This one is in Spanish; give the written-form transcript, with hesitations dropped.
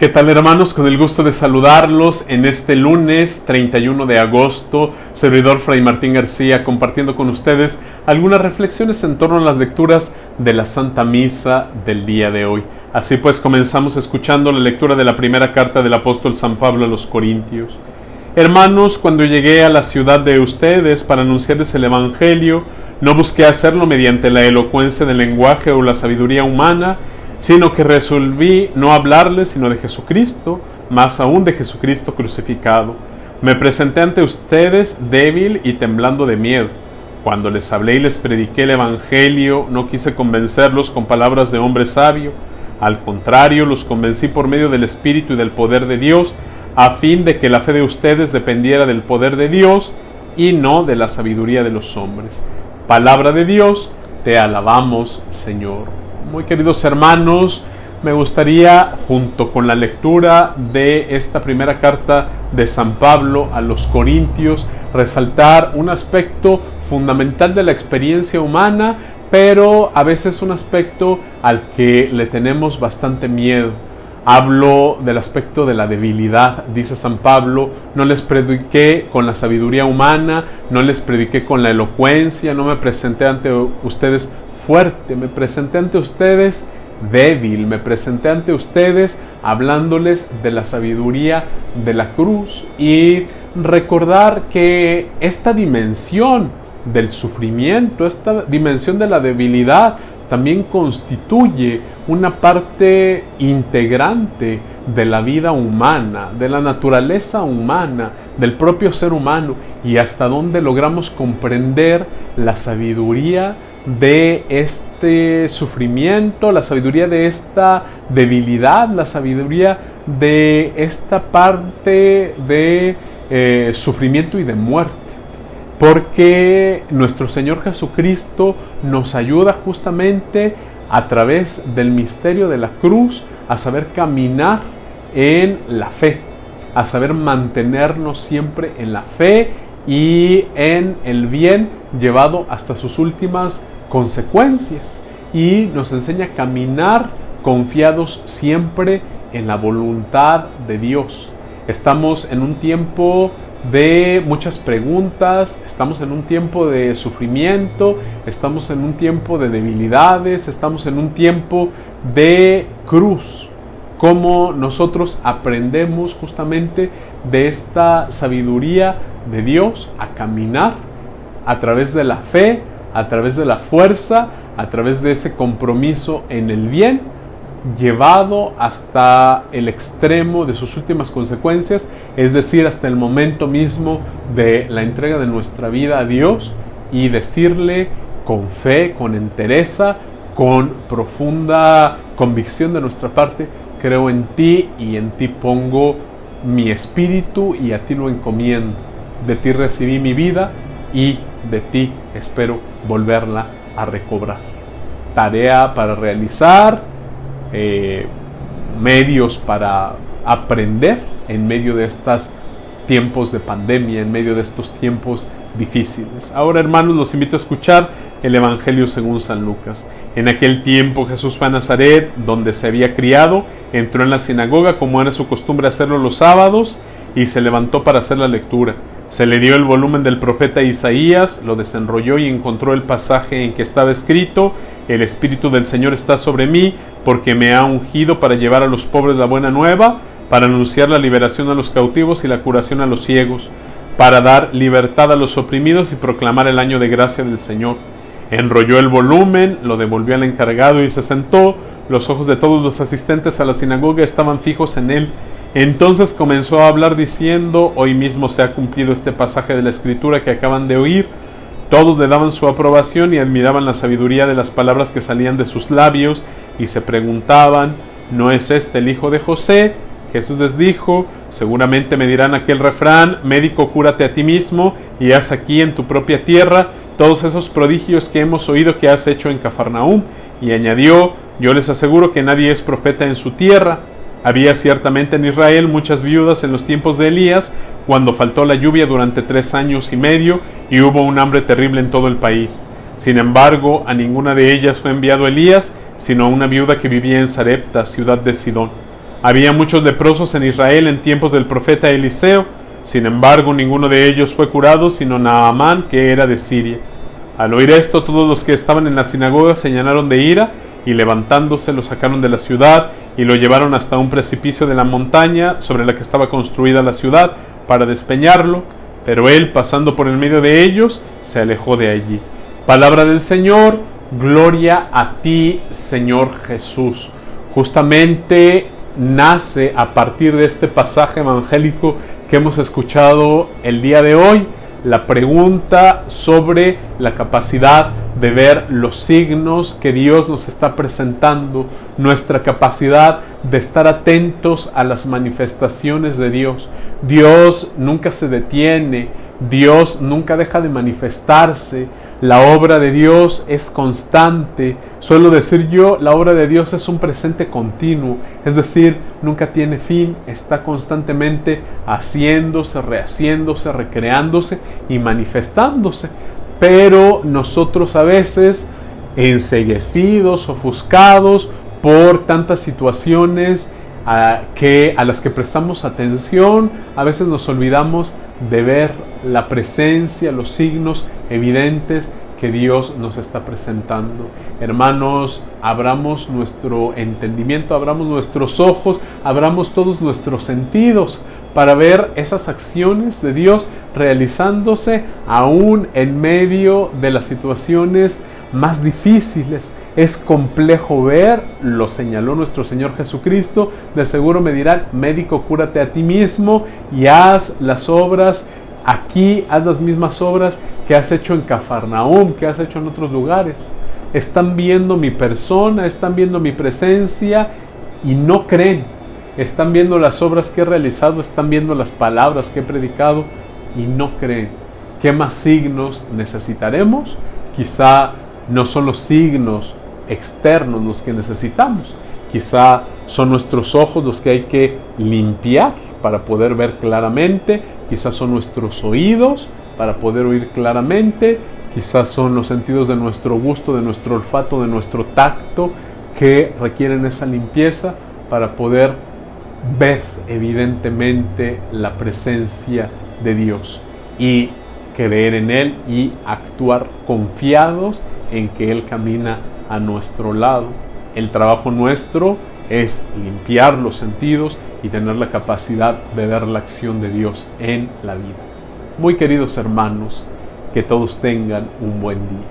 ¿Qué tal, hermanos? Con el gusto de saludarlos en este lunes 31 de agosto, servidor Fray Martín García, compartiendo con ustedes algunas reflexiones en torno a las lecturas de la Santa Misa del día de hoy. Así pues, comenzamos escuchando la lectura de la primera carta del apóstol San Pablo a los Corintios. Hermanos, cuando llegué a la ciudad de ustedes para anunciarles el Evangelio, no busqué hacerlo mediante la elocuencia del lenguaje o la sabiduría humana, sino que resolví no hablarles sino de Jesucristo, más aún de Jesucristo crucificado. Me presenté ante ustedes débil y temblando de miedo. Cuando les hablé y les prediqué el Evangelio, no quise convencerlos con palabras de hombre sabio. Al contrario, los convencí por medio del Espíritu y del poder de Dios, a fin de que la fe de ustedes dependiera del poder de Dios y no de la sabiduría de los hombres. Palabra de Dios, te alabamos, Señor. Muy queridos hermanos, me gustaría, junto con la lectura de esta primera carta de San Pablo a los Corintios, resaltar un aspecto fundamental de la experiencia humana, pero a veces un aspecto al que le tenemos bastante miedo. Hablo del aspecto de la debilidad. Dice San Pablo: no les prediqué con la sabiduría humana, no les prediqué con la elocuencia, no me presenté ante ustedes fuerte, me presenté ante ustedes débil, me presenté ante ustedes hablándoles de la sabiduría de la cruz, y recordar que esta dimensión del sufrimiento, esta dimensión de la debilidad, también constituye una parte integrante de la vida humana, de la naturaleza humana, del propio ser humano, y hasta dónde logramos comprender la sabiduría de este sufrimiento, la sabiduría de esta debilidad, la sabiduría de esta parte de sufrimiento y de muerte. Porque nuestro Señor Jesucristo nos ayuda justamente a través del misterio de la cruz a saber caminar en la fe, a saber mantenernos siempre en la fe y en el bien llevado hasta sus últimas consecuencias, y nos enseña a caminar confiados siempre en la voluntad de Dios. Estamos en un tiempo de muchas preguntas, estamos en un tiempo de sufrimiento, estamos en un tiempo de debilidades, estamos en un tiempo de cruz. Cómo nosotros aprendemos justamente de esta sabiduría de Dios a caminar a través de la fe, a través de la fuerza, a través de ese compromiso en el bien, llevado hasta el extremo de sus últimas consecuencias, es decir, hasta el momento mismo de la entrega de nuestra vida a Dios, y decirle con fe, con entereza, con profunda convicción de nuestra parte: creo en ti y en ti pongo mi espíritu y a ti lo encomiendo. De ti recibí mi vida y de ti espero volverla a recobrar. Tarea para realizar, medios para aprender en medio de estos tiempos de pandemia, en medio de estos tiempos difíciles. Ahora, hermanos, los invito a escuchar el Evangelio según San Lucas. En aquel tiempo Jesús fue a Nazaret, donde se había criado, entró en la sinagoga, como era su costumbre hacerlo los sábados, y se levantó para hacer la lectura. Se le dio el volumen del profeta Isaías, lo desenrolló y encontró el pasaje en que estaba escrito: el Espíritu del Señor está sobre mí, porque me ha ungido para llevar a los pobres la buena nueva, para anunciar la liberación a los cautivos y la curación a los ciegos, para dar libertad a los oprimidos y proclamar el año de gracia del Señor. Enrolló el volumen, lo devolvió al encargado y se sentó. Los ojos de todos los asistentes a la sinagoga estaban fijos en él. Entonces comenzó a hablar diciendo: hoy mismo se ha cumplido este pasaje de la Escritura que acaban de oír. Todos le daban su aprobación y admiraban la sabiduría de las palabras que salían de sus labios, y se preguntaban: ¿no es este el hijo de José? Jesús les dijo: seguramente me dirán aquel refrán: médico, cúrate a ti mismo y haz aquí en tu propia tierra todos esos prodigios que hemos oído que has hecho en Cafarnaúm. Y añadió: yo les aseguro que nadie es profeta en su tierra. Había ciertamente en Israel muchas viudas en los tiempos de Elías, cuando faltó la lluvia durante 3 años y medio y hubo un hambre terrible en todo el país. Sin embargo, a ninguna de ellas fue enviado Elías, sino a una viuda que vivía en Sarepta, ciudad de Sidón. Había muchos leprosos en Israel en tiempos del profeta Eliseo. Sin embargo, ninguno de ellos fue curado, sino Naamán, que era de Siria. Al oír esto, todos los que estaban en la sinagoga se llenaron de ira, y levantándose lo sacaron de la ciudad y lo llevaron hasta un precipicio de la montaña sobre la que estaba construida la ciudad para despeñarlo, pero él, pasando por el medio de ellos, se alejó de allí. Palabra del Señor. Gloria a ti, Señor Jesús. Justamente nace a partir de este pasaje evangélico que hemos escuchado el día de hoy la pregunta sobre la capacidad de ver los signos que Dios nos está presentando, nuestra capacidad de estar atentos a las manifestaciones de Dios. Dios nunca se detiene, Dios nunca deja de manifestarse. La obra de Dios es constante. Suelo decir yo, la obra de Dios es un presente continuo, es decir, nunca tiene fin, está constantemente haciéndose, rehaciéndose, recreándose y manifestándose. Pero nosotros a veces, enceguecidos, ofuscados por tantas situaciones a las que prestamos atención, a veces nos olvidamos de ver la presencia, los signos evidentes que Dios nos está presentando. Hermanos, abramos nuestro entendimiento, abramos nuestros ojos, abramos todos nuestros sentidos para ver esas acciones de Dios realizándose aún en medio de las situaciones más difíciles. Es complejo ver, lo señaló nuestro Señor Jesucristo. De seguro me dirán: médico, cúrate a ti mismo y haz las obras aquí, haz las mismas obras que has hecho en Cafarnaúm, que has hecho en otros lugares. Están viendo mi persona, están viendo mi presencia y no creen. Están viendo las obras que he realizado, están viendo las palabras que he predicado y no creen. ¿Qué más signos necesitaremos? Quizá no son los signos externos los que necesitamos. Quizá son nuestros ojos los que hay que limpiar para poder ver claramente. Quizás son nuestros oídos para poder oír claramente. Quizás son los sentidos de nuestro gusto, de nuestro olfato, de nuestro tacto, que requieren esa limpieza para poder ver evidentemente la presencia de Dios y creer en Él y actuar confiados en que Él camina a nuestro lado. El trabajo nuestro es limpiar los sentidos y tener la capacidad de ver la acción de Dios en la vida. Muy queridos hermanos, que todos tengan un buen día.